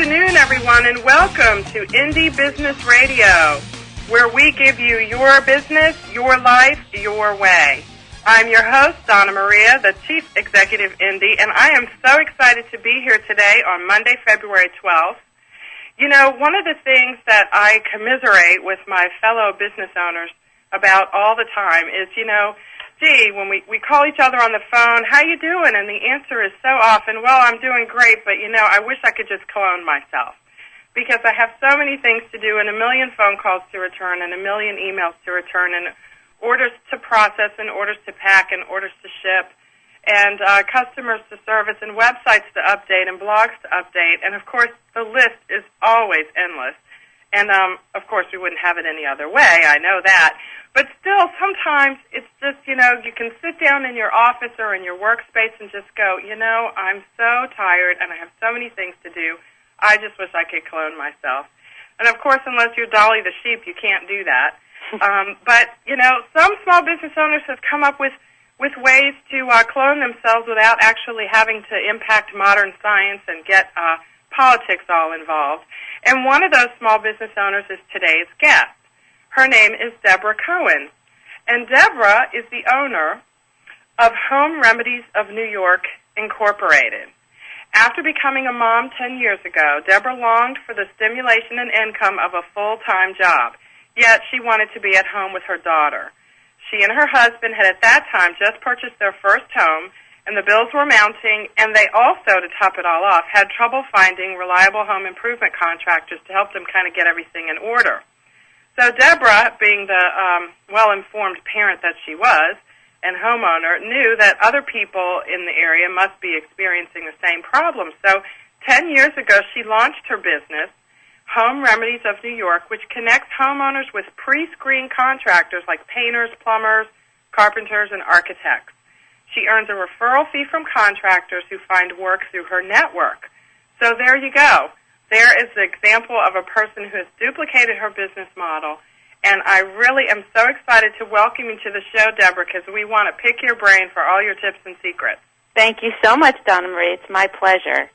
afternoon, everyone, and welcome to Indie Business Radio, where we give you your business, your life, your way. I'm your host, Donna Maria, the Chief Executive Indie, and I am so excited to be here today on Monday, February 12th. You know, one of the things that I commiserate with my fellow business owners about all the time is, gee, when we call each other on the phone, how you doing? And the answer is so often, well, I'm doing great, but, I wish I could just clone myself because I have so many things to do and a million phone calls to return and a million emails to return and orders to process and orders to pack and orders to ship and customers to service and websites to update and blogs to update. And, of course, the list is always endless. And, of course, we wouldn't have it any other way. I know that. But still, sometimes it's just, you can sit down in your office or in your workspace and just go, I'm so tired and I have so many things to do. I just wish I could clone myself. And, of course, unless you're Dolly the sheep, you can't do that. But, some small business owners have come up with ways to clone themselves without actually having to impact modern science and get politics all involved. And one of those small business owners is today's guest. Her name is Deborah Cohen, and Deborah is the owner of Home Remedies of New York, Incorporated. After becoming a mom 10 years ago, Deborah longed for the stimulation and income of a full-time job, yet she wanted to be at home with her daughter. She and her husband had at that time just purchased their first home, and the bills were mounting, and they also, to top it all off, had trouble finding reliable home improvement contractors to help them kind of get everything in order. So Deborah, being the well-informed parent that she was and homeowner, knew that other people in the area must be experiencing the same problem. So 10 years ago, she launched her business, Home Remedies of New York, which connects homeowners with pre-screened contractors like painters, plumbers, carpenters, and architects. She earns a referral fee from contractors who find work through her network. So there you go. There is the example of a person who has duplicated her business model, and I really am so excited to welcome you to the show, Deborah, because we want to pick your brain for all your tips and secrets. Thank you so much, Donna Marie. It's my pleasure.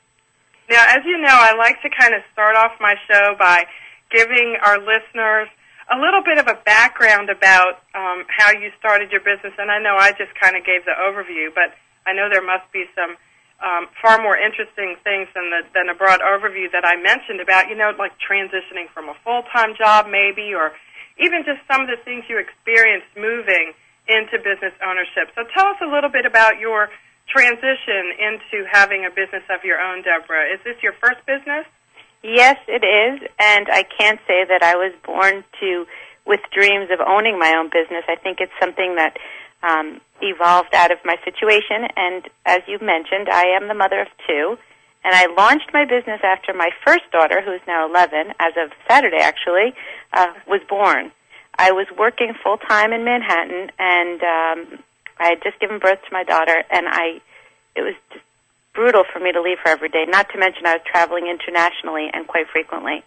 Now, as you know, I like to kind of start off my show by giving our listeners a little bit of a background about how you started your business, and I know I just kind of gave the overview, but I know there must be some far more interesting things than a broad overview that I mentioned about, like transitioning from a full-time job maybe, or even just some of the things you experienced moving into business ownership. So tell us a little bit about your transition into having a business of your own, Deborah. Is this your first business? Yes, it is, and I can't say that I was born with dreams of owning my own business. I think it's something that evolved out of my situation, and as you mentioned, I am the mother of two, and I launched my business after my first daughter, who is now 11, as of Saturday actually, was born. I was working full-time in Manhattan, and I had just given birth to my daughter, and it was just brutal for me to leave her every day, not to mention I was traveling internationally and quite frequently.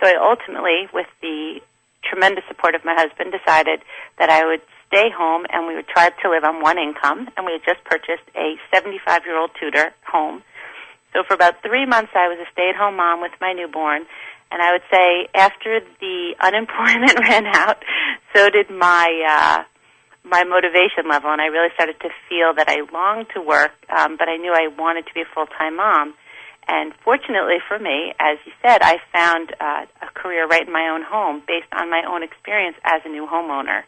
So I ultimately, with the tremendous support of my husband, decided that I would stay home, and we would try to live on one income, and we had just purchased a 75-year-old Tudor home. So for about 3 months, I was a stay-at-home mom with my newborn, and I would say after the unemployment ran out, so did my motivation level, and I really started to feel that I longed to work, but I knew I wanted to be a full-time mom. And fortunately for me, as you said, I found a career right in my own home based on my own experience as a new homeowner.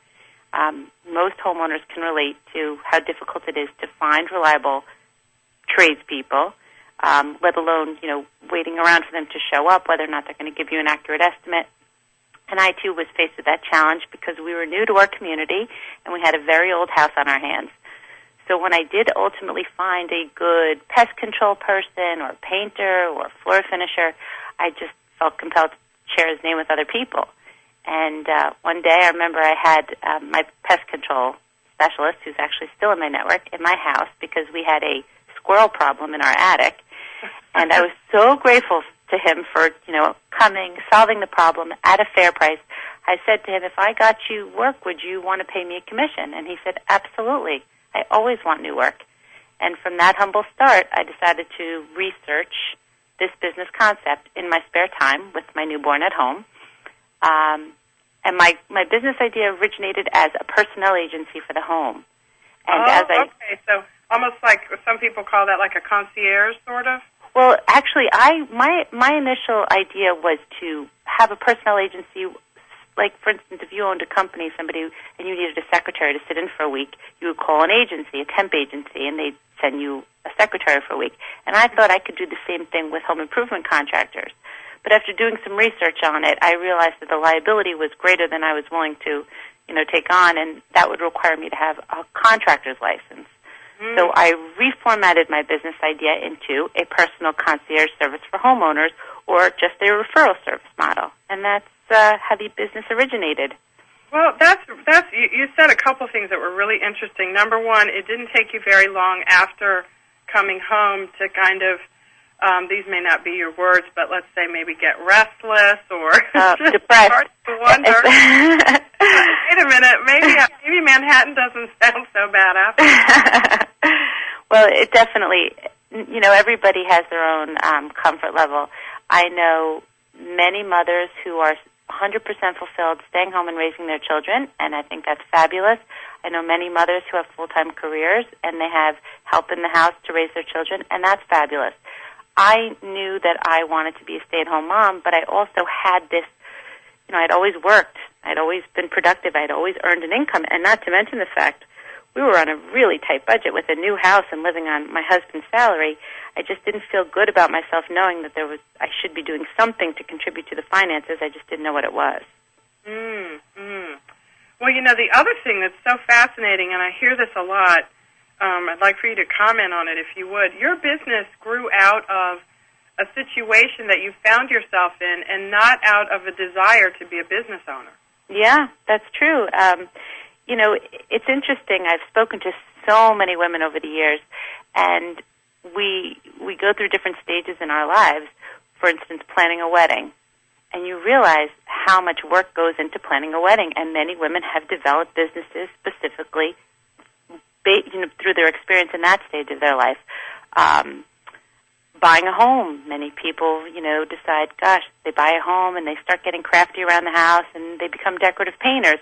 Most homeowners can relate to how difficult it is to find reliable tradespeople, let alone, waiting around for them to show up, whether or not they're going to give you an accurate estimate. And I, too, was faced with that challenge because we were new to our community and we had a very old house on our hands. So when I did ultimately find a good pest control person or painter or floor finisher, I just felt compelled to share his name with other people. And one day I remember I had my pest control specialist, who's actually still in my network, in my house because we had a squirrel problem in our attic. And I was so grateful to him for, coming, solving the problem at a fair price. I said to him, if I got you work, would you want to pay me a commission? And he said, absolutely. I always want new work. And from that humble start, I decided to research this business concept in my spare time with my newborn at home. And my business idea originated as a personnel agency for the home. And okay. So almost like some people call that like a concierge, sort of? Well, actually, my initial idea was to have a personnel agency. Like, for instance, if you owned a company, and you needed a secretary to sit in for a week, you would call an agency, a temp agency, and they'd send you a secretary for a week. And I thought I could do the same thing with home improvement contractors. But after doing some research on it, I realized that the liability was greater than I was willing to, take on, and that would require me to have a contractor's license. So I reformatted my business idea into a personal concierge service for homeowners, or just a referral service model. And that's how the business originated. Well, that's you said a couple things that were really interesting. Number one, it didn't take you very long after coming home to kind of, these may not be your words, but let's say maybe get restless or depressed. Start to wonder. Wait a minute, maybe Manhattan doesn't sound so bad after that. Well, it definitely, everybody has their own comfort level. I know many mothers who are 100% fulfilled staying home and raising their children, and I think that's fabulous. I know many mothers who have full-time careers, and they have help in the house to raise their children, and that's fabulous. I knew that I wanted to be a stay-at-home mom, but I also had this, I'd always worked. I'd always been productive. I'd always earned an income, and not to mention the fact we were on a really tight budget with a new house and living on my husband's salary. I just didn't feel good about myself knowing that I should be doing something to contribute to the finances. I just didn't know what it was. Well, the other thing that's so fascinating, and I hear this a lot, I'd like for you to comment on it if you would. Your business grew out of a situation that you found yourself in and not out of a desire to be a business owner. Yeah, that's true. It's interesting. I've spoken to so many women over the years, and we go through different stages in our lives. For instance, planning a wedding, and you realize how much work goes into planning a wedding. And many women have developed businesses specifically, through their experience in that stage of their life. Buying a home, many people, decide, they buy a home and they start getting crafty around the house and they become decorative painters.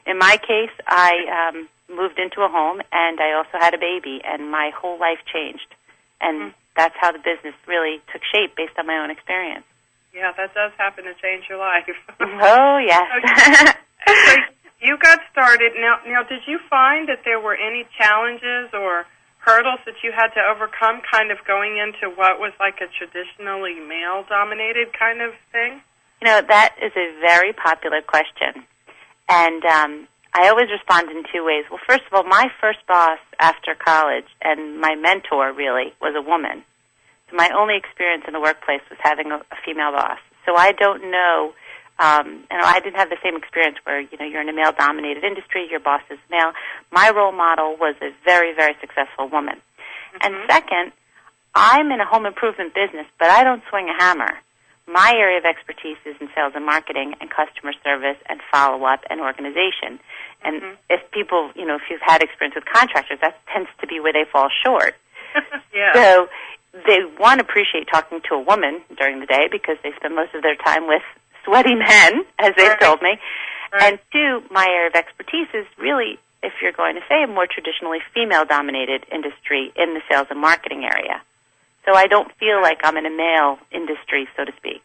In my case, I moved into a home and I also had a baby, and my whole life changed. And that's how the business really took shape based on my own experience. Yeah, that does happen to change your life. Oh, yes. So you got started. Now, did you find that there were any challenges or hurdles that you had to overcome kind of going into what was like a traditionally male-dominated kind of thing? That is a very popular question. And I always respond in two ways. Well, first of all, my first boss after college and my mentor really was a woman. So my only experience in the workplace was having a female boss. So I don't know, I didn't have the same experience where, you're in a male-dominated industry, your boss is male. My role model was a very, very successful woman. And second, I'm in a home improvement business, but I don't swing a hammer. My area of expertise is in sales and marketing and customer service and follow-up and organization. And if people, if you've had experience with contractors, that tends to be where they fall short. Yeah. So they, one, appreciate talking to a woman during the day because they spend most of their time with sweaty men, as they've told me. Right. And two, my area of expertise is really, if you're going to say, a more traditionally female-dominated industry in the sales and marketing area. So I don't feel like I'm in a male industry, so to speak.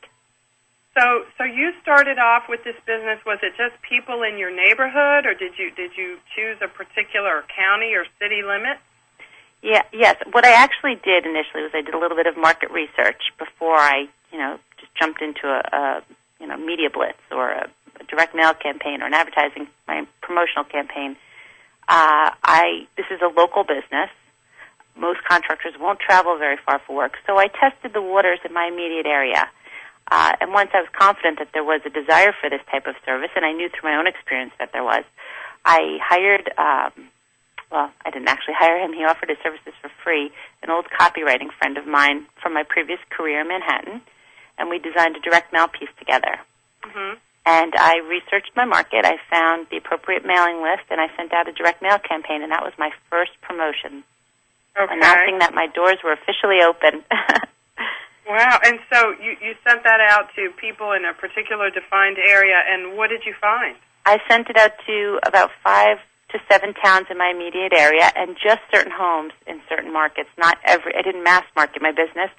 So you started off with this business. Was it just people in your neighborhood, or did you choose a particular county or city limit? Yeah, yes. What I actually did initially was I did a little bit of market research before I, just jumped into a media blitz or a direct mail campaign or an advertising, my promotional campaign. This is a local business. Most contractors won't travel very far for work, so I tested the waters in my immediate area. And once I was confident that there was a desire for this type of service, and I knew through my own experience that there was, I hired, I didn't actually hire him. He offered his services for free, an old copywriting friend of mine from my previous career in Manhattan, and we designed a direct mail piece together. And I researched my market. I found the appropriate mailing list, and I sent out a direct mail campaign, and that was my first promotion. Okay. Announcing that my doors were officially open. Wow. And so you sent that out to people in a particular defined area, and what did you find? I sent it out to about 5 to 7 towns in my immediate area, and just certain homes in certain markets. Not every. I didn't mass market my business.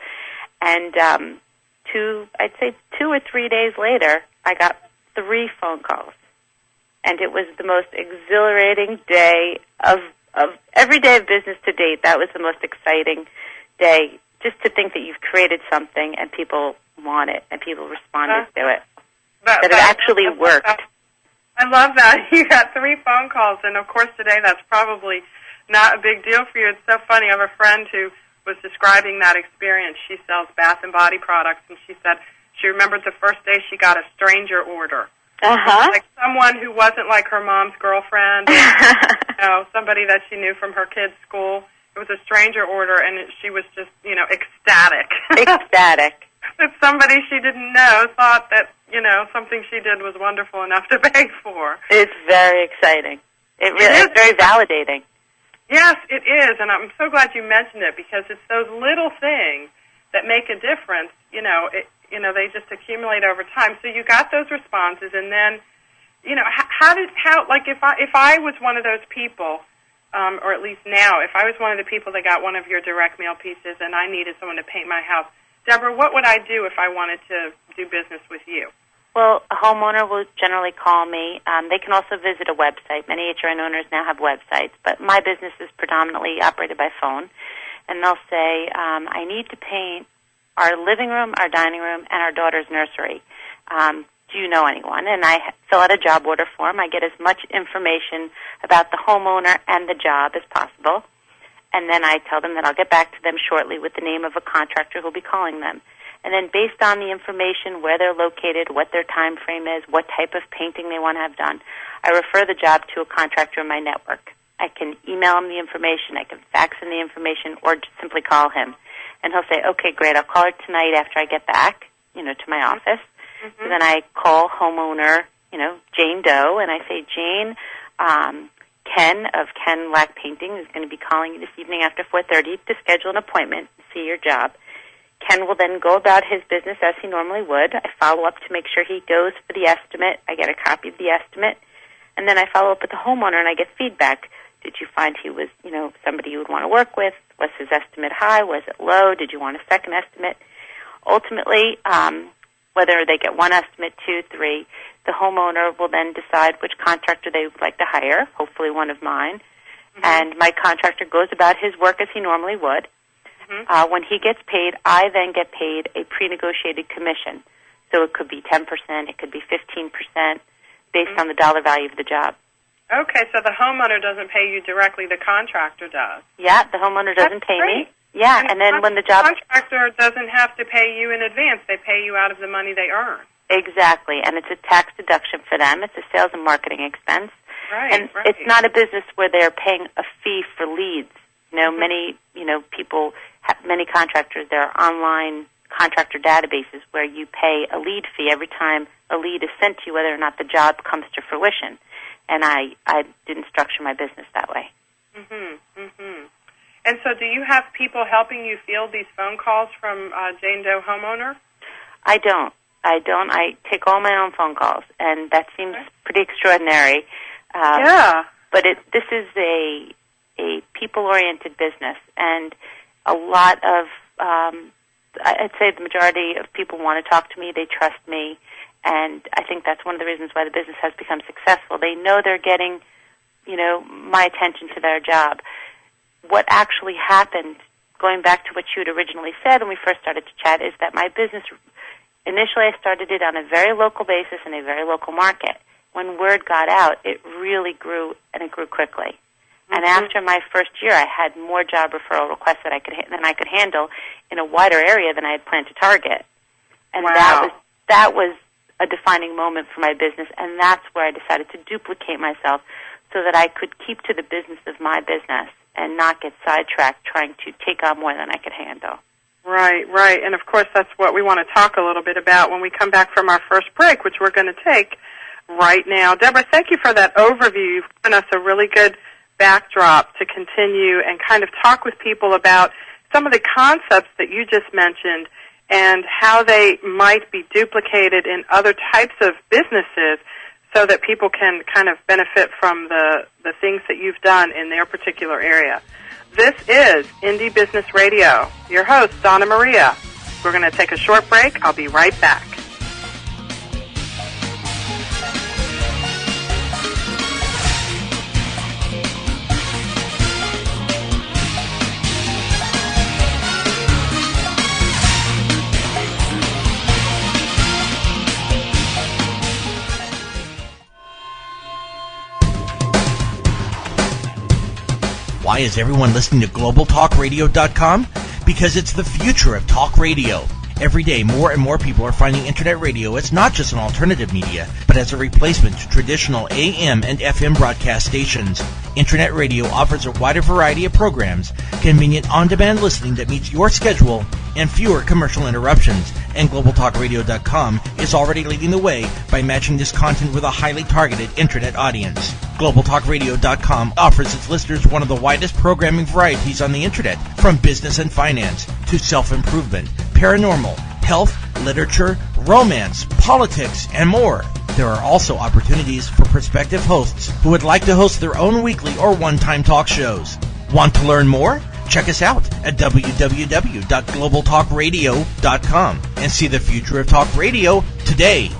And I'd say 2 or 3 days later, I got 3 phone calls, and it was the most exhilarating day of every day of business to date. That was the most exciting day. Just to think that you've created something and people want it and people responded to it. That it actually worked. I love that. You got 3 phone calls, and of course today that's probably not a big deal for you. It's so funny. I have a friend who was describing that experience. She sells bath and body products, and she said she remembered the first day she got a stranger order. Like someone who wasn't like her mom's girlfriend or somebody that she knew from her kids' school. It was a stranger order, and she was just, ecstatic. Ecstatic. That somebody she didn't know thought that, something she did was wonderful enough to pay for. It's very exciting. It really is very validating. Yes, it is, and I'm so glad you mentioned it because it's those little things that make a difference. They just accumulate over time. So you got those responses, and then, if I was one of those people, or at least now, if I was one of the people that got one of your direct mail pieces and I needed someone to paint my house, Deborah, what would I do if I wanted to do business with you? Well, a homeowner will generally call me. They can also visit a website. Many HRN owners now have websites, but my business is predominantly operated by phone. And they'll say, I need to paint our living room, our dining room, and our daughter's nursery. Do you know anyone? And I fill out a job order form. I get as much information about the homeowner and the job as possible. And then I tell them that I'll get back to them shortly with the name of a contractor who will be calling them. And then based on the information, where they're located, what their time frame is, what type of painting they want to have done, I refer the job to a contractor in my network. I can email him the information, I can fax him the information, or just simply call him. And he'll say, okay, great, I'll call her tonight after I get back, to my office. Mm-hmm. So then I call homeowner, Jane Doe, and I say, Jane, Ken of Ken Lack Painting is going to be calling you this evening after 4:30 to schedule an appointment to see your job. Ken will then go about his business as he normally would. I follow up to make sure he goes for the estimate. I get a copy of the estimate. And then I follow up with the homeowner and I get feedback. Did you find he was, somebody you would want to work with? Was his estimate high? Was it low? Did you want a second estimate? Ultimately, whether they get one estimate, 2, 3, the homeowner will then decide which contractor they would like to hire, hopefully one of mine. Mm-hmm. And my contractor goes about his work as he normally would. Mm-hmm. When he gets paid, I then get paid a pre-negotiated commission. So it could be 10%, it could be 15%, based on the dollar value of the job. Okay, so the homeowner doesn't pay you directly, the contractor does. Yeah, the homeowner doesn't pay me. Yeah, and then when the job... The contractor doesn't have to pay you in advance. They pay you out of the money they earn. Exactly, and it's a tax deduction for them. It's a sales and marketing expense. Right, and it's not a business where they're paying a fee for leads. Many, people, many contractors, there are online contractor databases where you pay a lead fee every time a lead is sent to you, whether or not the job comes to fruition. And I didn't structure my business that way. Mm-hmm, mm-hmm. And so do you have people helping you field these phone calls from Jane Doe Homeowner? I don't. I take all my own phone calls, and that seems pretty extraordinary. Yeah. But this is a people-oriented business, and a lot of, I'd say the majority of people want to talk to me. They trust me, and I think that's one of the reasons why the business has become successful. They know they're getting, my attention to their job. What actually happened, going back to what you had originally said when we first started to chat, is that my business, initially I started it on a very local basis in a very local market. When word got out, it really grew, and it grew quickly. Mm-hmm. And after my first year, I had more job referral requests than I could handle in a wider area than I had planned to target. And that was a defining moment for my business, and that's where I decided to duplicate myself so that I could keep to the business of my business and not get sidetracked trying to take on more than I could handle. Right. And, of course, that's what we want to talk a little bit about when we come back from our first break, which we're going to take right now. Deborah, thank you for that overview. You've given us a really good backdrop to continue and kind of talk with people about some of the concepts that you just mentioned and how they might be duplicated in other types of businesses so that people can kind of benefit from the things that you've done in their particular area. This is Indie Business Radio. Your host, Donna Maria. We're going to take a short break. I'll be right back. Why is everyone listening to GlobalTalkRadio.com? Because it's the future of talk radio. Every day, more and more people are finding Internet radio as not just an alternative media, but as a replacement to traditional AM and FM broadcast stations. Internet radio offers a wider variety of programs, convenient on-demand listening that meets your schedule, and fewer commercial interruptions. And GlobalTalkRadio.com is already leading the way by matching this content with a highly targeted Internet audience. GlobalTalkRadio.com offers its listeners one of the widest programming varieties on the Internet, from business and finance to self-improvement, paranormal, health, literature, romance, politics, and more. There are also opportunities for prospective hosts who would like to host their own weekly or one-time talk shows. Want to learn more? Check us out at www.globaltalkradio.com and see the future of talk radio today.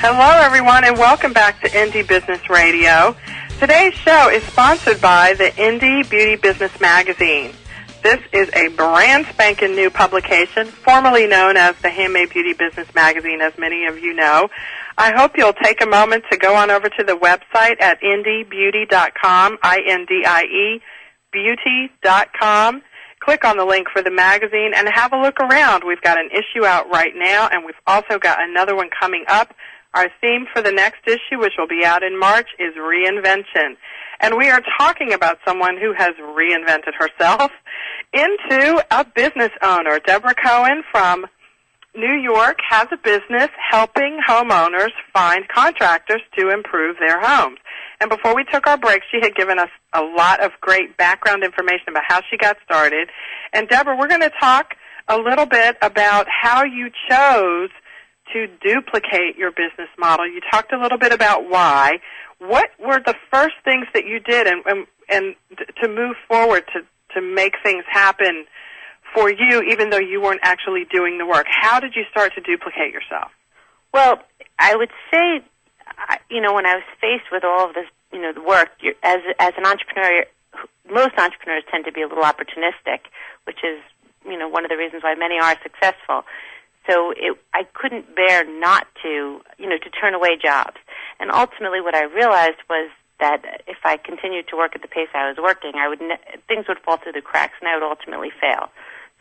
Hello, everyone, and welcome back to Indie Business Radio. Today's show is sponsored by the Indie Beauty Business Magazine. This is a brand spanking new publication, formerly known as the Handmade Beauty Business Magazine, as many of you know. I hope you'll take a moment to go on over to the website at indiebeauty.com, I-N-D-I-E, beauty.com. Click on the link for the magazine and have a look around. We've got an issue out right now, and we've also got another one coming up. Our theme for the next issue, which will be out in March, is reinvention. And we are talking about someone who has reinvented herself into a business owner. Deborah Cohen from New York has a business helping homeowners find contractors to improve their homes. And before we took our break, she had given us a lot of great background information about how she got started. And Deborah, we're going to talk a little bit about how you chose to duplicate your business model. You talked a little bit about why. What were the first things that you did and to move forward to make things happen for you, even though you weren't actually doing the work? How did you start to duplicate yourself? Well, I would say, when I was faced with all of this, the work, as an entrepreneur, most entrepreneurs tend to be a little opportunistic, which is, one of the reasons why many are successful. So I couldn't bear not to turn away jobs. And ultimately what I realized was that if I continued to work at the pace I was working, things would fall through the cracks and I would ultimately fail.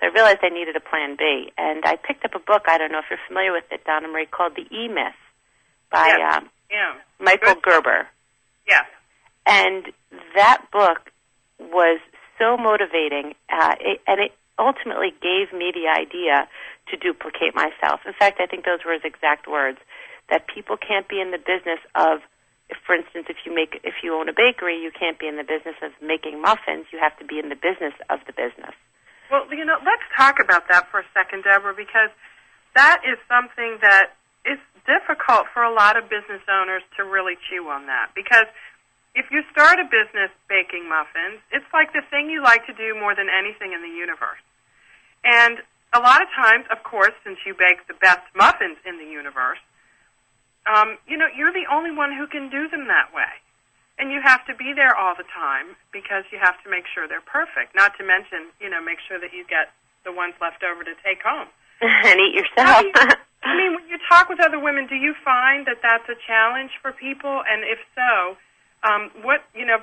So I realized I needed a plan B. And I picked up a book, I don't know if you're familiar with it, Donna Marie, called The E-Myth by Michael Gerber. Yes. And that book was so motivating, and it ultimately gave me the idea to duplicate myself. In fact, I think those were his exact words, that people can't be in the business of, for instance, if you own a bakery, you can't be in the business of making muffins. You have to be in the business of the business. Well, let's talk about that for a second, Deborah, because that is something that is difficult for a lot of business owners to really chew on that. Because if you start a business baking muffins, it's like the thing you like to do more than anything in the universe. And a lot of times, of course, since you bake the best muffins in the universe, you're the only one who can do them that way. And you have to be there all the time because you have to make sure they're perfect. Not to mention, make sure that you get the ones left over to take home. And eat yourself. When you talk with other women, do you find that that's a challenge for people? And if so,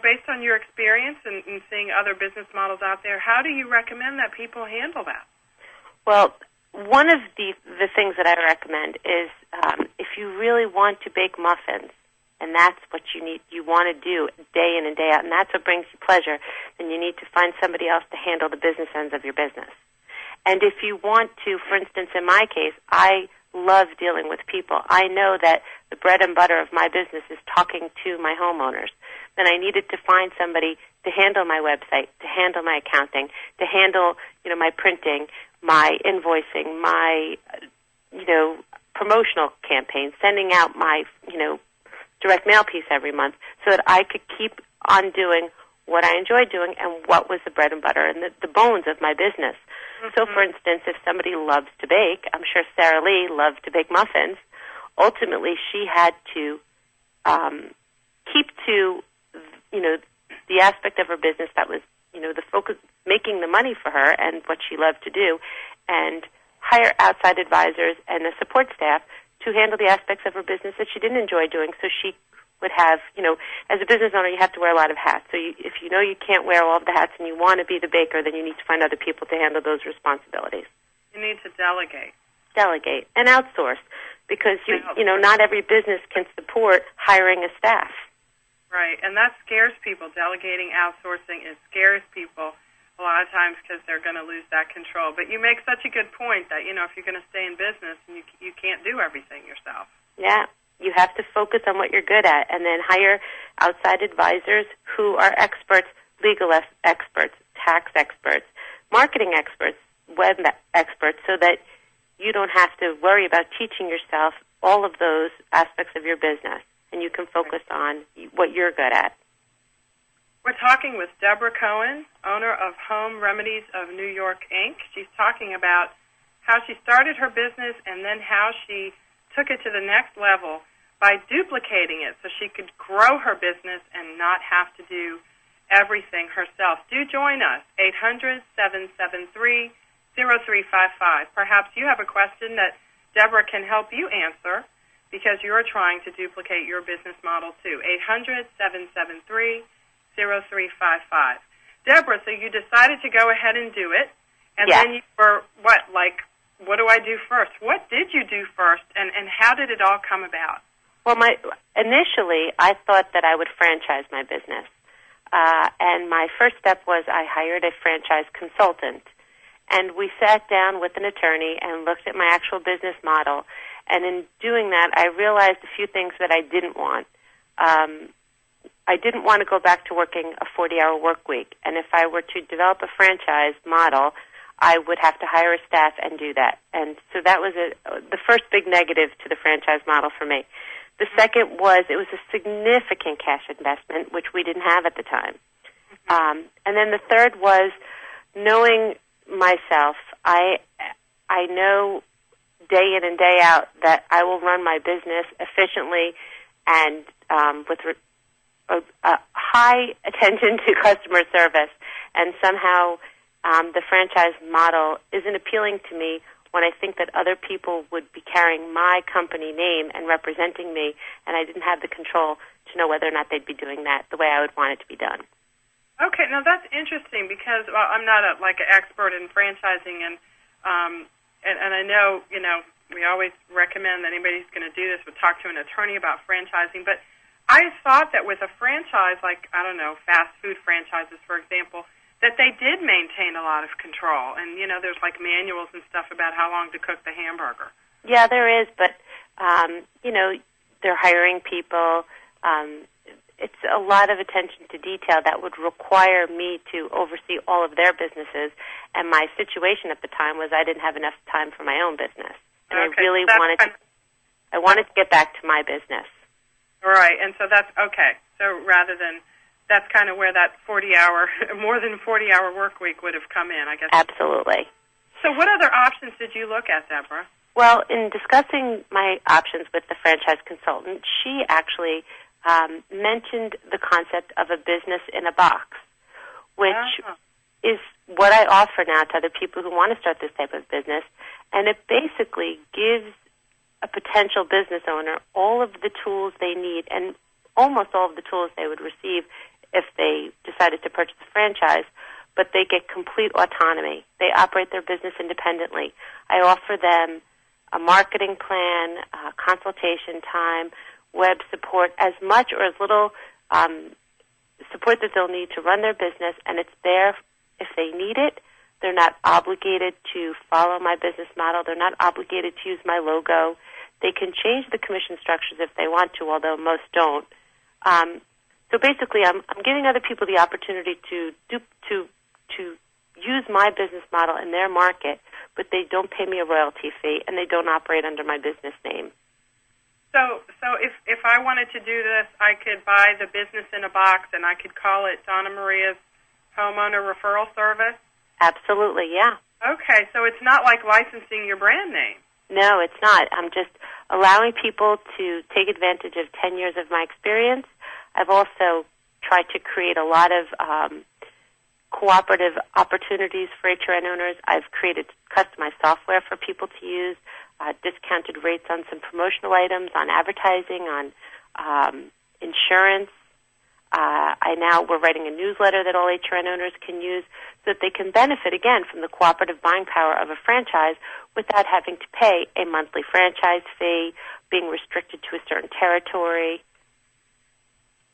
based on your experience and seeing other business models out there, how do you recommend that people handle that? Well, one of the things that I recommend is if you really want to bake muffins, and that's what you want to do day in and day out, and that's what brings you pleasure, then you need to find somebody else to handle the business ends of your business. And if you want to, for instance, in my case, I love dealing with people. I know that the bread and butter of my business is talking to my homeowners. Then I needed to find somebody to handle my website, to handle my accounting, to handle, my printing, my invoicing, my, promotional campaigns, sending out my, direct mail piece every month so that I could keep on doing what I enjoyed doing and what was the bread and butter and the bones of my business. Mm-hmm. So, for instance, if somebody loves to bake, I'm sure Sarah Lee loved to bake muffins, ultimately she had to keep to, the aspect of her business that was, the focus, making the money for her and what she loved to do, and hire outside advisors and a support staff to handle the aspects of her business that she didn't enjoy doing, so she would have, as a business owner, you have to wear a lot of hats. So if you know you can't wear all of the hats and you want to be the baker, then you need to find other people to handle those responsibilities. You need to delegate. Delegate and outsource, because not every business can support hiring a staff. Right, and that scares people. Delegating, outsourcing, it scares people a lot of times because they're going to lose that control. But you make such a good point that, if you're going to stay in business, you can't do everything yourself. Yeah, you have to focus on what you're good at and then hire outside advisors who are experts, legal experts, tax experts, marketing experts, web experts, so that you don't have to worry about teaching yourself all of those aspects of your business, and you can focus on what you're good at. We're talking with Deborah Cohen, owner of Home Remedies of New York, Inc. She's talking about how she started her business and then how she took it to the next level by duplicating it so she could grow her business and not have to do everything herself. Do join us, 800-773-0355. Perhaps you have a question that Deborah can help you answer because you're trying to duplicate your business model too. 800-773-0355. Deborah, so you decided to go ahead and do it, and then you were, what do I do first? What did you do first, and how did it all come about? Well, initially, I thought that I would franchise my business, and my first step was I hired a franchise consultant, and we sat down with an attorney and looked at my actual business model, and in doing that, I realized a few things that I didn't want. I didn't want to go back to working a 40-hour work week, and if I were to develop a franchise model, I would have to hire a staff and do that. And so that was the first big negative to the franchise model for me. The second was it was a significant cash investment, which we didn't have at the time. And then the third was knowing myself. I know day in and day out that I will run my business efficiently and with a high attention to customer service, and somehow the franchise model isn't appealing to me when I think that other people would be carrying my company name and representing me, and I didn't have the control to know whether or not they'd be doing that the way I would want it to be done. Okay, now that's interesting because I'm not an expert in franchising, and I know we always recommend that anybody who's going to do this would talk to an attorney about franchising, but I thought that with a franchise, fast food franchises, for example, that they did maintain a lot of control. And, there's manuals and stuff about how long to cook the hamburger. Yeah, there is, but, they're hiring people. It's a lot of attention to detail that would require me to oversee all of their businesses. And my situation at the time was I didn't have enough time for my own business. And I really wanted to get back to my business. Right, and so that's okay. So that's kind of where that more than 40-hour work week would have come in, I guess. Absolutely. So what other options did you look at, Deborah? Well, in discussing my options with the franchise consultant, she actually mentioned the concept of a business in a box, which is what I offer now to other people who want to start this type of business, and it basically gives a potential business owner all of the tools they need and almost all of the tools they would receive if they decided to purchase a franchise, but they get complete autonomy. They operate their business independently. I offer them a marketing plan, consultation time, web support, as much or as little support that they'll need to run their business, and it's there if they need it, They're not obligated to follow my business model. They're not obligated to use my logo. They can change the commission structures if they want to, although most don't. So basically, I'm giving other people the opportunity to use my business model in their market, but they don't pay me a royalty fee, and they don't operate under my business name. So if I wanted to do this, I could buy the business in a box, and I could call it Donna Maria's Homeowner Referral Service? Absolutely, yeah. Okay, so it's not like licensing your brand name. No, it's not. I'm just allowing people to take advantage of 10 years of my experience. I've also tried to create a lot of cooperative opportunities for HRN owners. I've created customized software for people to use, discounted rates on some promotional items, on advertising, on insurance. We're writing a newsletter that all HRN owners can use so that they can benefit, again, from the cooperative buying power of a franchise without having to pay a monthly franchise fee, being restricted to a certain territory.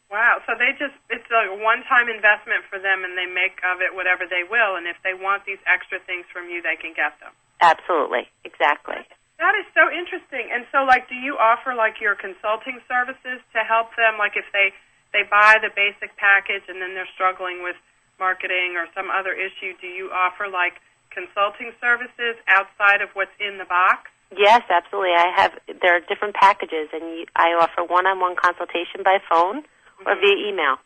Wow, so it's a one-time investment for them, and they make of it whatever they will, and if they want these extra things from you, they can get them. Absolutely, exactly. That is so interesting. And so, do you offer, your consulting services to help them, if they buy the basic package and then they're struggling with marketing or some other issue, do you offer, consulting services outside of what's in the box? Yes, absolutely. There are different packages, and I offer one-on-one consultation by phone or via email.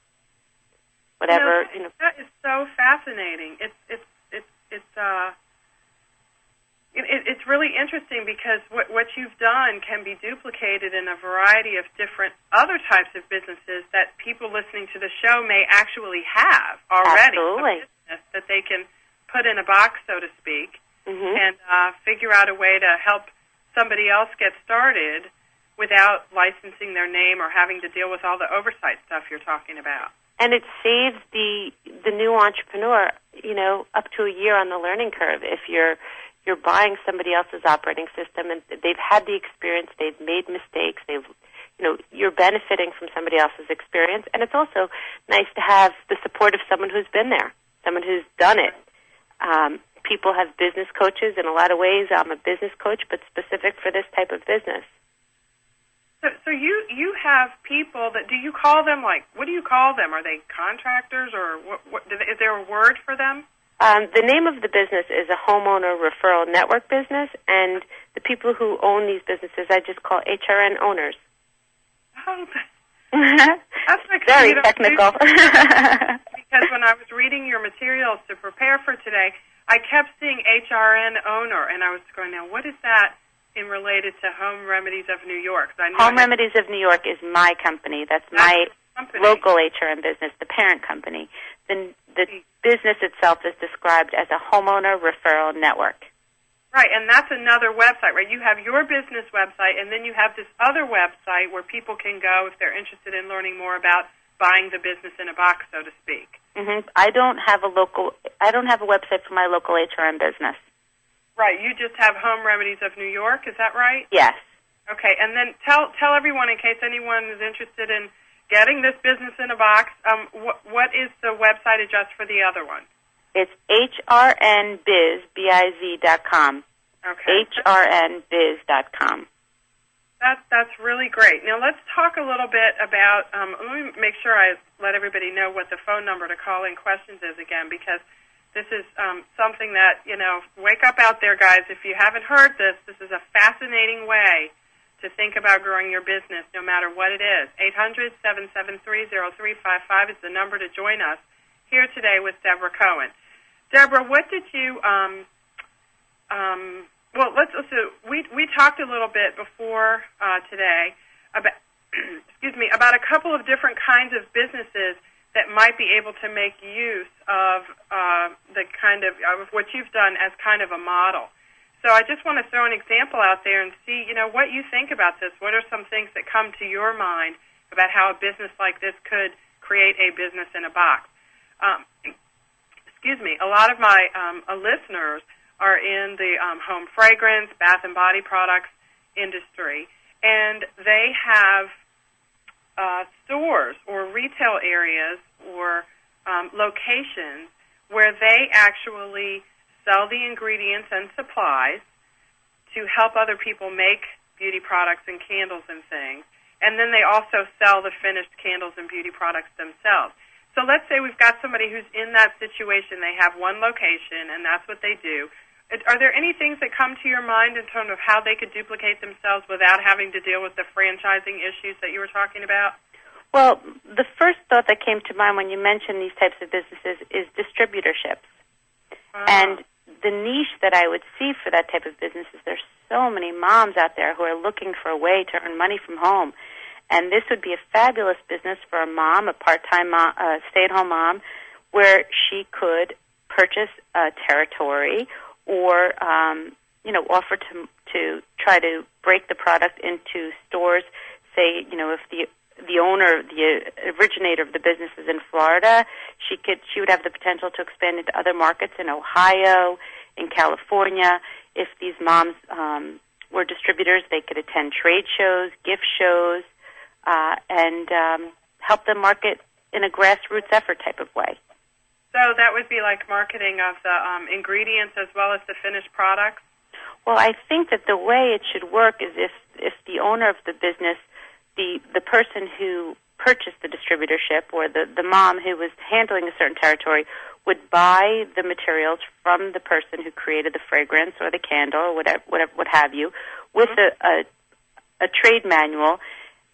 Whatever. That is so fascinating. It's really interesting because what you've done can be duplicated in a variety of different other types of businesses that people listening to the show may actually have already. Absolutely. A business that they can put in a box, so to speak, and figure out a way to help somebody else get started without licensing their name or having to deal with all the oversight stuff you're talking about. And it saves the new entrepreneur, up to a year on the learning curve. If you're buying somebody else's operating system and they've had the experience, they've made mistakes, you're benefiting from somebody else's experience, and it's also nice to have the support of someone who's been there, someone who's done it. People have business coaches in a lot of ways. I'm a business coach, but specific for this type of business. So you have people that, do you call them, what do you call them? Are they contractors, or is there a word for them? The name of the business is a homeowner referral network business, and the people who own these businesses I just call HRN owners. Oh, that's very technical. Because when I was reading your materials to prepare for today, I kept seeing HRN owner, and I was going, now what is that in related to Home Remedies of New York? Home Remedies of New York is my company. That's my local HRN business, the parent company. The business itself is described as a homeowner referral network. Right, and that's another website, right? You have your business website, and then you have this other website where people can go if they're interested in learning more about buying the business in a box, so to speak. I don't have a website for my local HRN business. Right, you just have Home Remedies of New York, is that right? Yes. Okay, and then tell everyone, in case anyone is interested in getting this business in a box, what is the website address for the other one? It's hrnbiz.com. Okay. hrnbiz.com. That's really great. Now let's talk a little bit about, let me make sure I let everybody know what the phone number to call in questions is again, because this is something that, wake up out there, guys. If you haven't heard this is a fascinating way to think about growing your business, no matter what it is. 800-773-0355 is the number to join us here today with Deborah Cohen. Deborah, what did you, we talked a little bit before today about, about a couple of different kinds of businesses that might be able to make use of the kind of what you've done as kind of a model. So I just want to throw an example out there and see, what you think about this. What are some things that come to your mind about how a business like this could create a business in a box? A lot of my listeners are in the home fragrance, bath and body products industry, and they have stores or retail areas or locations where they actually sell the ingredients and supplies to help other people make beauty products and candles and things. And then they also sell the finished candles and beauty products themselves. So let's say we've got somebody who's in that situation. They have one location, and that's what they do. Are there any things that come to your mind in terms of how they could duplicate themselves without having to deal with the franchising issues that you were talking about? Well, the first thought that came to mind when you mentioned these types of businesses is distributorships. And the niche that I would see for that type of business is there's so many moms out there who are looking for a way to earn money from home. And this would be a fabulous business for a mom, a part-time mom, stay-at-home mom, where she could purchase a territory or, offer to try to break the product into stores. Say, if the owner, the originator of the business is in Florida, she would have the potential to expand into other markets in Ohio, in California. If these moms were distributors, they could attend trade shows, gift shows, and help them market in a grassroots effort type of way. So that would be like marketing of the ingredients as well as the finished products? Well, I think that the way it should work is if the owner of the business, the person who purchased the distributorship or the mom who was handling a certain territory would buy the materials from the person who created the fragrance or the candle or whatever what have you, with a trade manual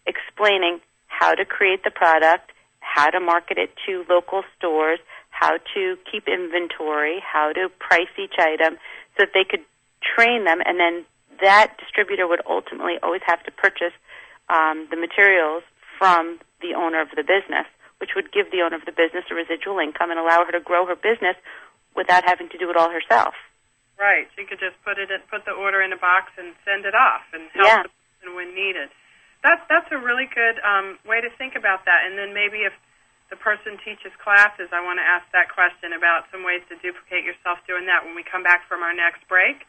explaining how to create the product, how to market it to local stores, how to keep inventory, how to price each item, so that they could train them, and then that distributor would ultimately always have to purchase the materials from the owner of the business, which would give the owner of the business a residual income and allow her to grow her business without having to do it all herself. Right. She could just put the order in a box and send it off and help the person when needed. That's a really good way to think about that. And then maybe if the person teaches classes, I want to ask that question about some ways to duplicate yourself doing that when we come back from our next break.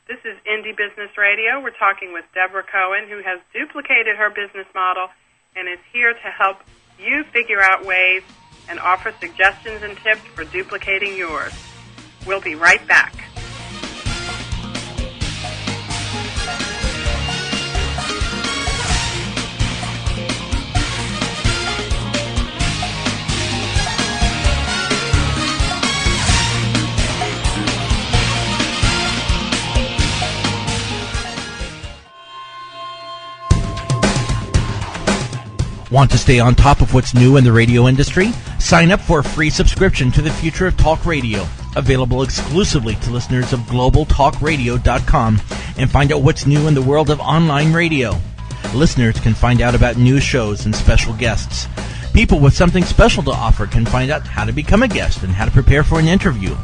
This is Indie Business Radio. We're talking with Deborah Cohen, who has duplicated her business model and is here to help you figure out ways and offer suggestions and tips for duplicating yours. We'll be right back. Want to stay on top of what's new in the radio industry? Sign up for a free subscription to the Future of Talk Radio, available exclusively to listeners of globaltalkradio.com, and find out what's new in the world of online radio. Listeners can find out about new shows and special guests. People with something special to offer can find out how to become a guest and how to prepare for an interview.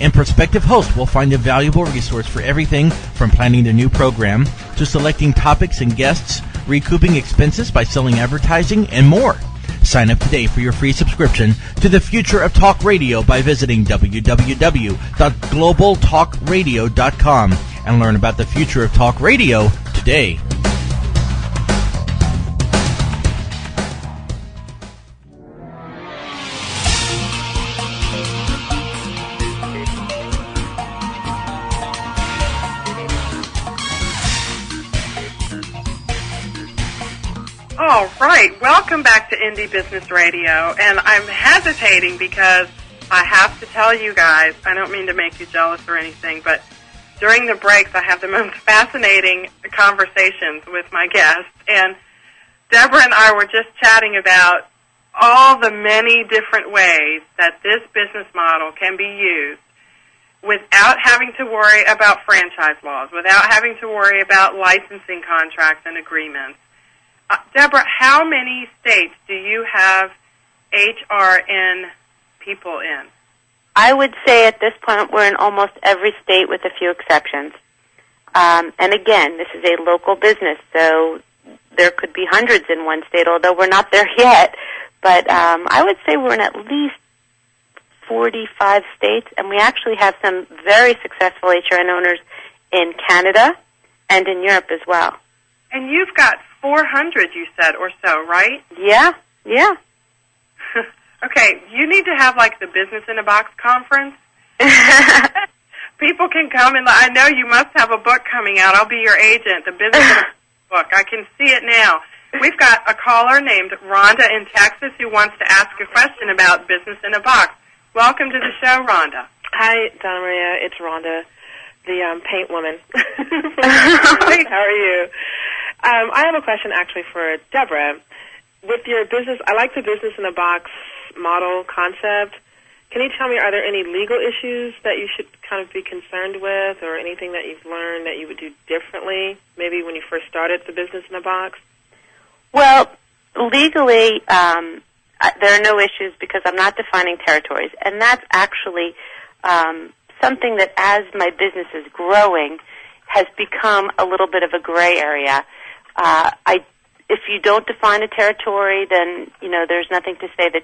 And prospective hosts will find a valuable resource for everything from planning their new program to selecting topics and guests, recouping expenses by selling advertising, and more. Sign up today for your free subscription to the Future of Talk Radio by visiting www.globaltalkradio.com and learn about the future of talk radio today. All right, welcome back to Indie Business Radio, and I'm hesitating because I have to tell you guys, I don't mean to make you jealous or anything, but during the breaks I have the most fascinating conversations with my guests, and Deborah and I were just chatting about all the many different ways that this business model can be used without having to worry about franchise laws, without having to worry about licensing contracts and agreements. Deborah, how many states do you have HRN people in? I would say at this point we're in almost every state with a few exceptions. And again, this is a local business, so there could be hundreds in one state, although we're not there yet. But I would say we're in at least 45 states, and we actually have some very successful HRN owners in Canada and in Europe as well. And you've got 400, you said, or so, right? Yeah. Okay, you need to have, like, the Business in a Box conference. people can come and I know you must have a book coming out. I'll be your agent, the business in a book. I can see it now. We've got a caller named Rhonda in Texas who wants to ask a question about business in a box. Welcome to the show, Rhonda. Hi, Donna Maria. It's Rhonda, the paint woman. How are you? I have a question actually for Deborah. With your business, I like the business in a box model concept. Can you tell me, are there any legal issues that you should kind of be concerned with, or anything that you've learned that you would do differently, maybe when you first started the business in a box? Well, legally, there are no issues because I'm not defining territories, and that's actually something that, as my business is growing, has become a little bit of a gray area. If you don't define a territory, then there's nothing to say that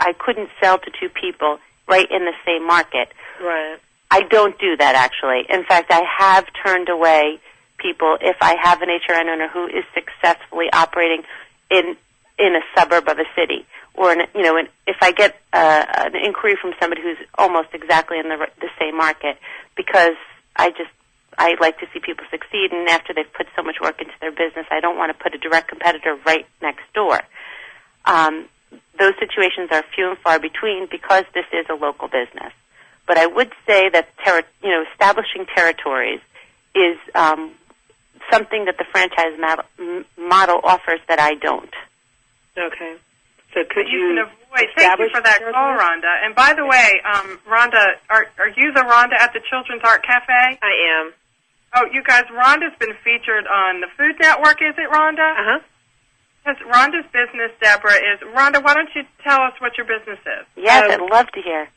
I couldn't sell to two people right in the same market. Right. I don't do that, actually. In fact, I have turned away people if I have an HRN owner who is successfully operating in a suburb of a city, or if I get an inquiry from somebody who's almost exactly in the same market, because I like to see people succeed, and after they've put so much work into their business, I don't want to put a direct competitor right next door. Those situations are few and far between because this is a local business. But I would say that establishing territories is something that the franchise model offers that I don't. Okay. So could you can avoid. Thank you for that call, Rhonda. And by the way, Rhonda, are you the Rhonda at the Children's Art Cafe? I am. Oh, you guys, Rhonda's been featured on the Food Network, is it, Rhonda? Uh-huh. Yes, Rhonda's business, Deborah, is... Rhonda, why don't you tell us what your business is? Yes, I'd love to hear.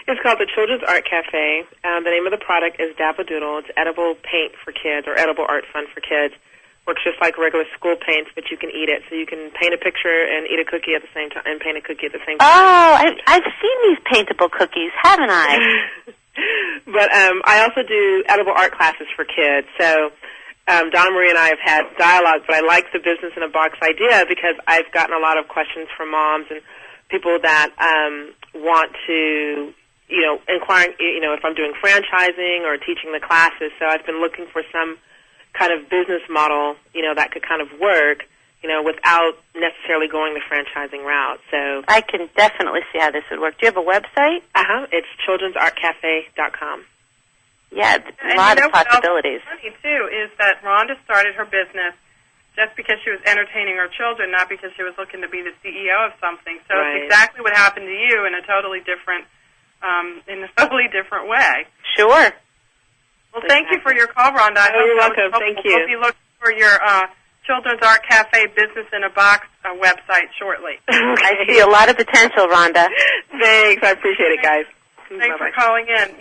It's called the Children's Art Cafe. The name of the product is Dapadoodle. It's edible paint for kids, or edible art fun for kids. Works just like regular school paints, but you can eat it. So you can paint a picture and eat a cookie at the same time, and paint a cookie at the same time. Oh, I've seen these paintable cookies, haven't I? But I also do edible art classes for kids. So Donna Marie and I have had dialogue, but I like the business in a box idea because I've gotten a lot of questions from moms and people that want to, inquiring, if I'm doing franchising or teaching the classes. So I've been looking for some kind of business model, that could kind of work, without necessarily going the franchising route. So I can definitely see how this would work. Do you have a website? It's childrensartcafe.com. Yeah, a lot of possibilities. What's funny, too, is that Rhonda started her business just because she was entertaining her children, not because she was looking to be the CEO of something. So Right. It's exactly what happened to you in a totally different way. Sure. Well, thank you for your call, Rhonda. I hope you're that was welcome. helpful. Thank you. We'll be looking for your Children's Art Cafe Business in a Box website shortly. Okay. I see a lot of potential, Rhonda. Thanks. I appreciate it, guys. Thanks Bye-bye. for calling in.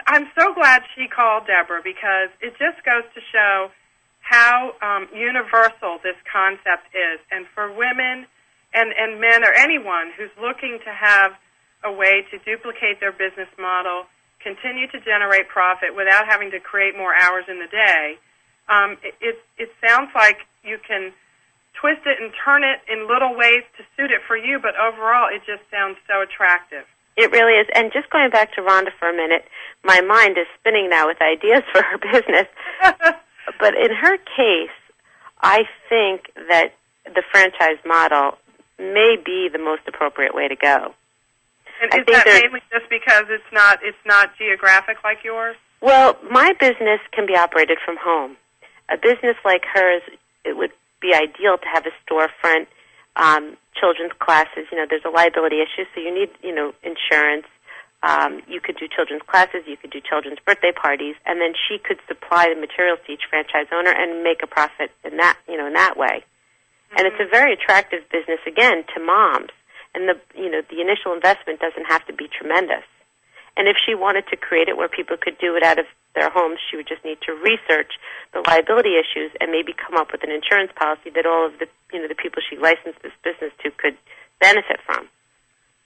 I'm so glad she called, Deborah, because it just goes to show how universal this concept is. And for women and men or anyone who's looking to have a way to duplicate their business model, continue to generate profit without having to create more hours in the day, it sounds like you can twist it and turn it in little ways to suit it for you, but overall it just sounds so attractive. It really is. And just going back to Rhonda for a minute, my mind is spinning now with ideas for her business. But in her case, I think that the franchise model may be the most appropriate way to go. And is that mainly just because it's not geographic like yours? Well, my business can be operated from home. A business like hers, it would be ideal to have a storefront, children's classes. There's a liability issue, so you need, insurance. You could do children's classes, you could do children's birthday parties, and then she could supply the materials to each franchise owner and make a profit in that, in that way. Mm-hmm. And it's a very attractive business, again, to moms. And the initial investment doesn't have to be tremendous. And if she wanted to create it where people could do it out of their homes, she would just need to research the liability issues and maybe come up with an insurance policy that all of the the people she licensed this business to could benefit from.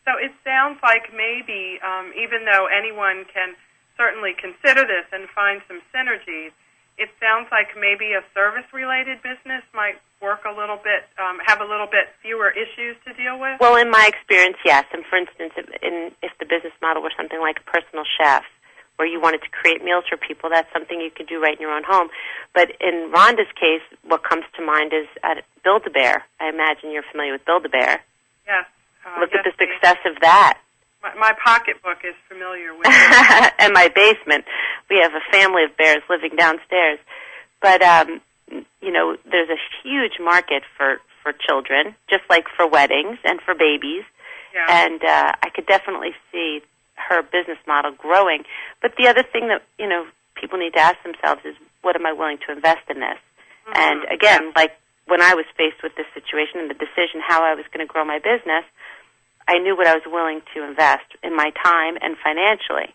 So it sounds like maybe, even though anyone can certainly consider this and find some synergies, it sounds like maybe a service-related business might work a little bit, have a little bit fewer issues to deal with? Well, in my experience, yes. And for instance, if the business model were something like a personal chef, where you wanted to create meals for people, that's something you could do right in your own home. But in Rhonda's case, what comes to mind is Build-A-Bear. I imagine you're familiar with Build-A-Bear. Yes. Look at the success of that. My pocketbook is familiar with it. And my basement. We have a family of bears living downstairs. But, there's a huge market for children, just like for weddings and for babies. Yeah. And I could definitely see her business model growing. But the other thing that, people need to ask themselves is, what am I willing to invest in this? Mm-hmm. And again, like when I was faced with this situation and the decision how I was going to grow my business, I knew what I was willing to invest in my time and financially.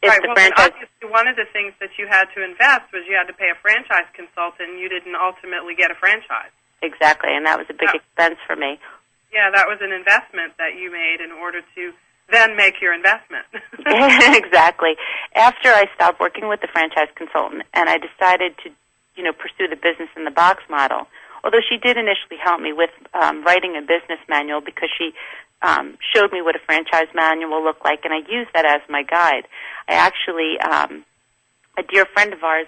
Right. Well, obviously one of the things that you had to invest was you had to pay a franchise consultant, and you didn't ultimately get a franchise. Exactly, and that was a big expense for me. Yeah, that was an investment that you made in order to then make your investment. Exactly. After I stopped working with the franchise consultant, and I decided to, pursue the business in the box model, although she did initially help me with writing a business manual because she showed me what a franchise manual looked like, and I used that as my guide. I actually, a dear friend of ours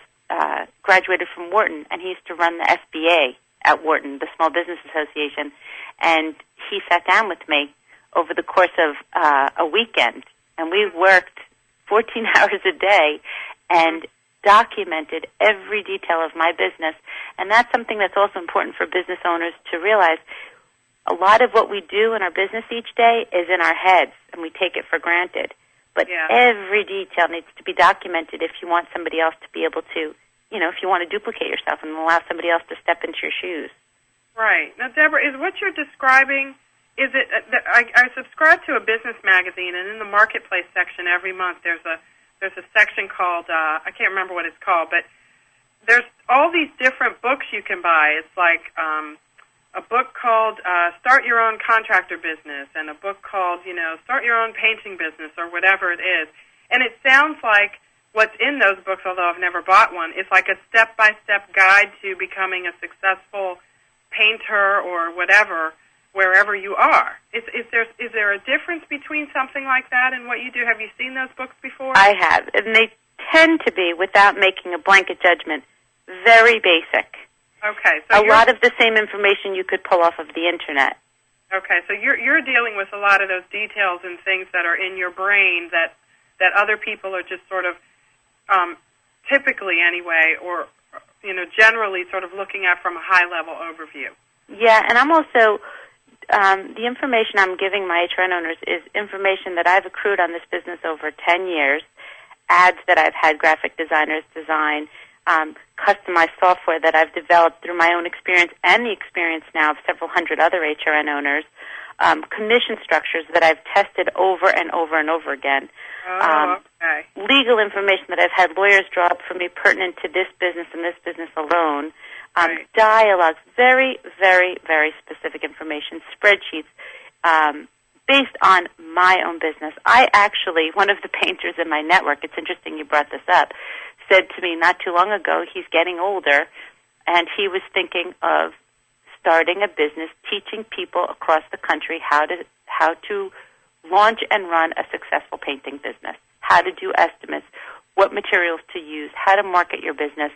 graduated from Wharton, and he used to run the SBA at Wharton, the Small Business Association, and he sat down with me over the course of a weekend, and we worked 14 hours a day and documented every detail of my business. And that's something that's also important for business owners to realize. A lot of what we do in our business each day is in our heads, and we take it for granted. But every detail needs to be documented if you want somebody else to be able to, if you want to duplicate yourself and allow somebody else to step into your shoes. Right. Now, Deborah, is what you're describing, is it, I subscribe to a business magazine, and in the marketplace section every month there's a section called, I can't remember what it's called, but there's all these different books you can buy. It's like a book called Start Your Own Contractor Business, and a book called, Start Your Own Painting Business, or whatever it is. And it sounds like what's in those books, although I've never bought one, is like a step-by-step guide to becoming a successful painter or whatever, wherever you are. Is there a difference between something like that and what you do? Have you seen those books before? I have, and they tend to be, without making a blanket judgment, very basic. Okay, so a lot of the same information you could pull off of the internet. Okay, so you're dealing with a lot of those details and things that are in your brain that other people are just sort of typically anyway, or generally sort of looking at from a high-level overview. Yeah, and I'm also, the information I'm giving my HRN owners is information that I've accrued on this business over 10 years, ads that I've had graphic designers design, customized software that I've developed through my own experience and the experience now of several hundred other HRN owners, commission structures that I've tested over and over and over again, okay. Legal information that I've had lawyers draw up for me pertinent to this business and this business alone, right. Dialogues, very, very, very specific information, spreadsheets, based on my own business. I actually, one of the painters in my network, it's interesting you brought this up, said to me not too long ago, he's getting older, and he was thinking of starting a business teaching people across the country how to launch and run a successful painting business, how to do estimates, what materials to use, how to market your business.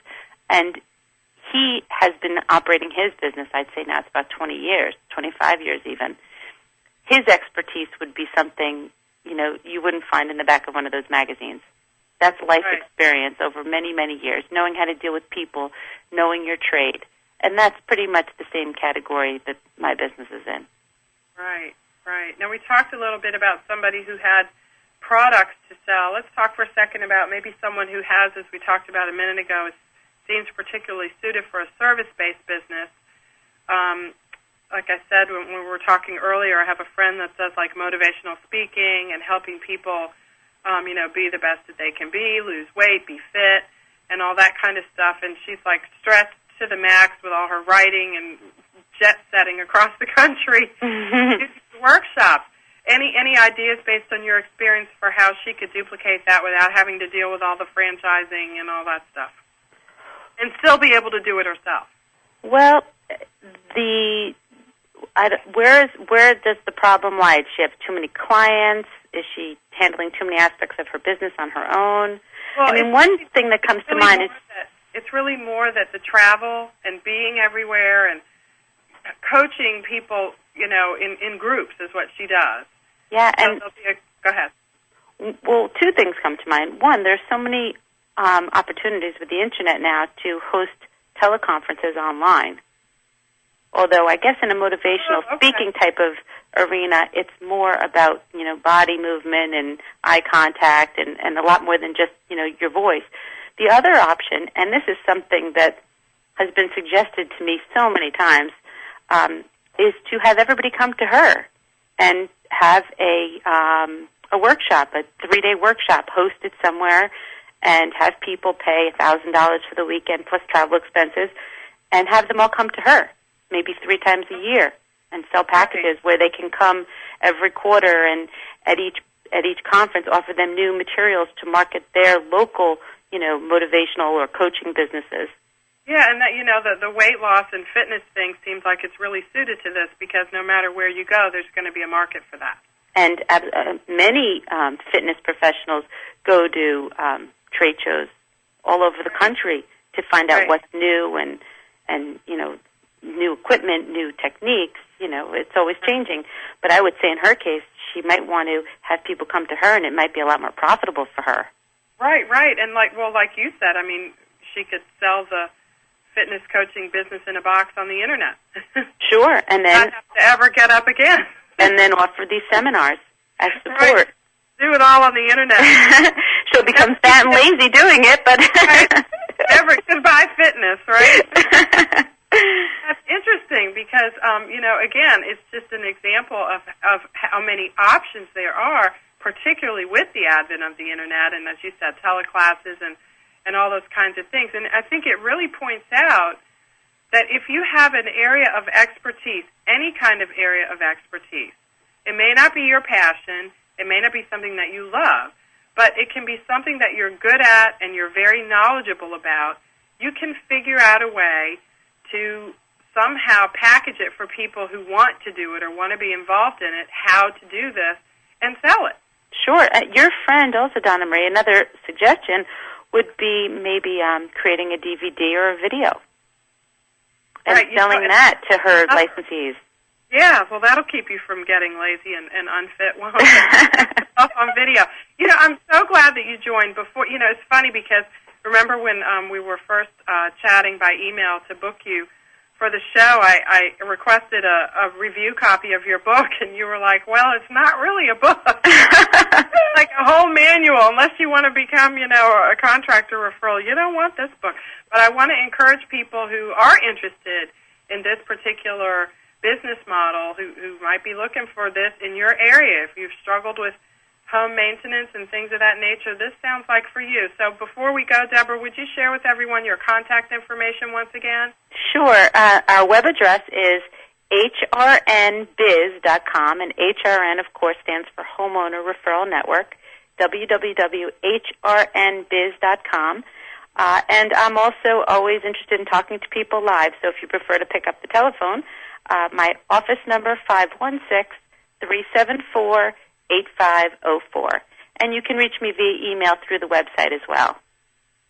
And he has been operating his business, I'd say now it's about 20 years, 25 years even. His expertise would be something, you wouldn't find in the back of one of those magazines. That's life experience over many, many years, knowing how to deal with people, knowing your trade. And that's pretty much the same category that my business is in. Right. Now, we talked a little bit about somebody who had products to sell. Let's talk for a second about maybe someone who has, as we talked about a minute ago, seems particularly suited for a service-based business. Like I said when we were talking earlier, I have a friend that does like motivational speaking and helping people be the best that they can be, lose weight, be fit, and all that kind of stuff. And she's like stressed to the max with all her writing and jet setting across the country. Workshops. Any ideas based on your experience for how she could duplicate that without having to deal with all the franchising and all that stuff? and still be able to do it herself? Well, where does the problem lie? Does she have too many clients? Is she handling too many aspects of her business on her own? Well, I mean, one thing that comes to mind is... It's really more that the travel and being everywhere and coaching people, in groups is what she does. Yeah, and... Go ahead. Well, two things come to mind. One, there's so many opportunities with the Internet now to host teleconferences online. Although I guess in a motivational speaking type of arena, it's more about, body movement and eye contact and a lot more than just, your voice. The other option, and this is something that has been suggested to me so many times, is to have everybody come to her and have a workshop, a 3-day workshop hosted somewhere, and have people pay $1,000 for the weekend plus travel expenses, and have them all come to her, maybe 3 times a year, and sell packages where they can come every quarter and at each conference offer them new materials to market their local, motivational or coaching businesses. Yeah, and that the weight loss and fitness thing seems like it's really suited to this because no matter where you go, there's going to be a market for that. And many fitness professionals go to trade shows all over the country to find out what's new and new equipment, new techniques. It's always changing. But I would say in her case, she might want to have people come to her, and it might be a lot more profitable for her. Right. And like you said, I mean, she could sell the fitness coaching business in a box on the Internet. Sure, and then not have to ever get up again. And then offer these seminars as support. Right. Do it all on the Internet. She'll become fat and lazy doing it, but never goodbye fitness, right? That's interesting because again, it's just an example of how many options there are, particularly with the advent of the Internet and, as you said, teleclasses and all those kinds of things. And I think it really points out that if you have an area of expertise, any kind of area of expertise, it may not be your passion, it may not be something that you love, but it can be something that you're good at and you're very knowledgeable about, you can figure out a way to somehow package it for people who want to do it or want to be involved in it, how to do this, and sell it. Sure. Your friend also, Donna Marie, another suggestion would be maybe creating a DVD or a video and selling that to her licensees. Yeah, well, that'll keep you from getting lazy and unfit while up on video. I'm so glad that you joined before. It's funny because remember when we were first chatting by email to book you for the show, I requested a review copy of your book, and you were like, well, it's not really a book. It's like a whole manual. Unless you want to become, a contractor referral, you don't want this book. But I want to encourage people who are interested in this particular business model, who might be looking for this in your area. If you've struggled with home maintenance and things of that nature, this sounds like for you. So before we go, Deborah, would you share with everyone your contact information once again? Sure. Our web address is hrnbiz.com, and HRN, of course, stands for Homeowner Referral Network, www.hrnbiz.com. And I'm also always interested in talking to people live, so if you prefer to pick up the telephone, my office number, 516-374-8504. And you can reach me via email through the website as well.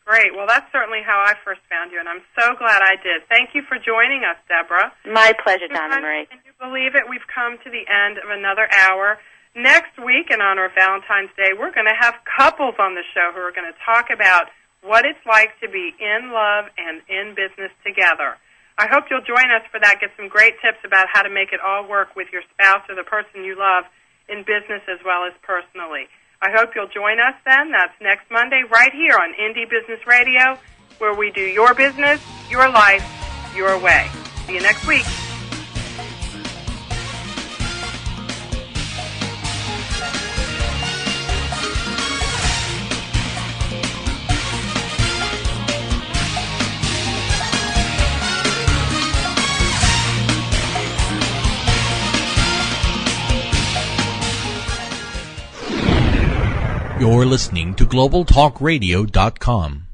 Great. Well, that's certainly how I first found you, and I'm so glad I did. Thank you for joining us, Deborah. My pleasure, Donna Marie. Can you believe it? We've come to the end of another hour. Next week, in honor of Valentine's Day, we're going to have couples on the show who are going to talk about what it's like to be in love and in business together. I hope you'll join us for that. Get some great tips about how to make it all work with your spouse or the person you love in business as well as personally. I hope you'll join us then. That's next Monday right here on Indie Business Radio, where we do your business, your life, your way. See you next week. You're listening to GlobalTalkRadio.com.